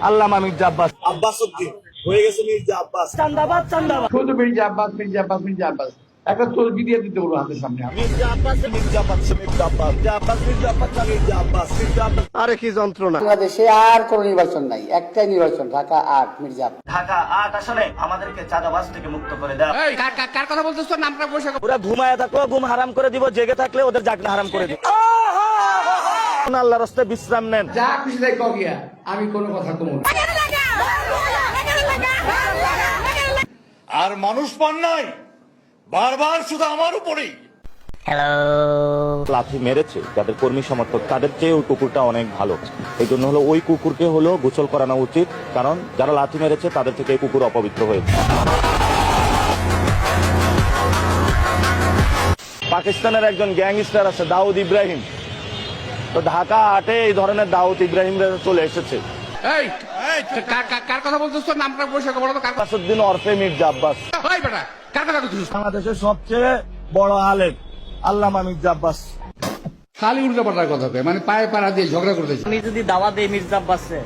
আল্লামা মির্জা আব্বাস। আব্বাস উদ্দিন হয়ে গেছে মির্জা আব্বাস। চান্দাবাদ চান্দাবাদ। শুধু মির্জা আব্বাস মির্জা আব্বাস মির্জা আব্বাস একটা তসবি দিয়ে দিতে বলবো হাতের সামনে। মির্জা আব্বাস মির্জা আব্বাস মির্জা আব্বাস মির্জা আব্বাস মির্জা আব্বাস মির্জা আব্বাস মির্জা আব্বাস। আরে কি যন্ত্রণা। বাংলাদেশে আর কোনো নির্বাচন নাই, একটাই নির্বাচন, ঢাকা ৮ মির্জা। ঢাকা ৮ আসলে আমাদেরকে চাঁদাবাজ থেকে মুক্ত করে দেয়। কার কথা বলতেছ তোর নামটা বসে? ওরা ঘুমায় থাকলেও ঘুম হারাম করে দিব, জেগে থাকলে ওদের জাগনা হারাম করে দিব। আল্লাহর রাস্তায় বিশ্রাম নেন। যা খুশি তাই কও গিয়া, আমি কোনো কথা কমু না। আর মানুষ পান নাই, বারবার শুধু আমার উপরেই লাথি মেরেছে যাদের কর্মী সমর্থক, তাদের চেয়ে ওই কুকুরটা অনেক ভালো। এই জন্য হলো ওই কুকুরকে হলো গোসল করানো উচিত, কারণ যারা লাথি মেরেছে তাদের থেকে এই কুকুর অপবিত্র হয়েছে। পাকিস্তানের একজন গ্যাংস্টার আছে দাউদ ইব্রাহিম, তো ঢাকা ৮-এ এই ধরনের দাউদ ইব্রাহিম চলে এসেছে। এই কার কথা বলতেছ তোর নামটা বসে বলো তো? আব্বাসউদ্দিন ওরফে মির্জা আব্বাস। ওই বেটা কার কথা বলছিস? বাংলাদেশের সবচেয়ে বড় আলেম আল্লামা মির্জা আব্বাস। খালি উল্টা পাল্টার কথা কয়, মানে পায়ে পাড়া দিয়ে ঝগড়া করতেছে। আমি যদি দাওয়া দেই মির্জা আব্বাসে,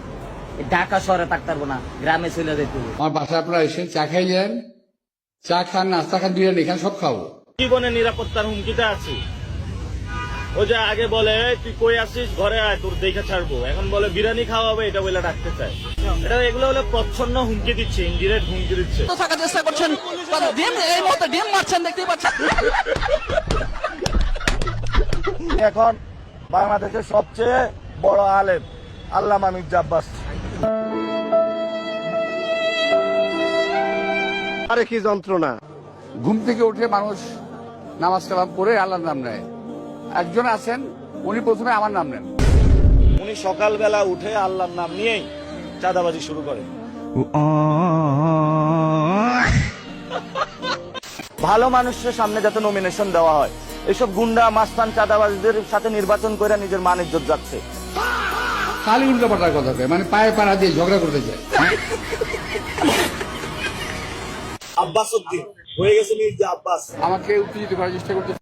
ঢাকা শহরে থাকতে পারবো না, গ্রামে চলে যেতে হবে। আমার বাসায় আপনারা এসে চা খাই যান, চা খান, নাস্তা খান, বিরিয়ানি খান, সব খাবো। জীবনে নিরাপত্তার হুমকিতে আছি। ও যে আগে বলে তুই কই আসিস, ঘরে আয়, তোর দেখে ছাড়বো, এখন বলে বিরিয়ানি খাওয়াবে, এটা বলে ডাকতে চায়। এটা এগুলো হলে প্রচ্ছন্ন হুমকি দিচ্ছে, ইনডিরেক্ট হুমকি দিচ্ছে। থাকার চেষ্টা করছেন, ডিম এই মুহূর্তে ডিম মারছেন, দেখতেই পাচ্ছেন। এখন বাংলাদেশের সবচেয়ে বড় আলেম আল্লামা মির্জা আব্বাস। আরে কি যন্ত্রণা। ঘুম থেকে উঠে মানুষ নামাজ কালাম করে আল্লাহর নাম নেয়। একজন আছেন, উনি প্রথমে আমার নাম নেন। উনি সকালবেলা উঠে আল্লাহর নাম নিয়েই চাঁদাবাজি শুরু করে। ভালো মানুষের সামনে যাতে নমিনেশন দেওয়া হয়, এইসব গুন্ডা মাস্তান চাঁদাবাজদের সাথে নির্বাচন করে নিজের মান ইজ্জত যাচ্ছে। খালি উল্টা পাল্টার কথা কয়, মানে পায়ে পাড়া দিয়ে ঝগড়া করতে চায়। আব্বাস উদ্দিন হয়ে গেছে মির্জা আব্বাস। আমাকে উত্তেজিত করার চেষ্টা করতে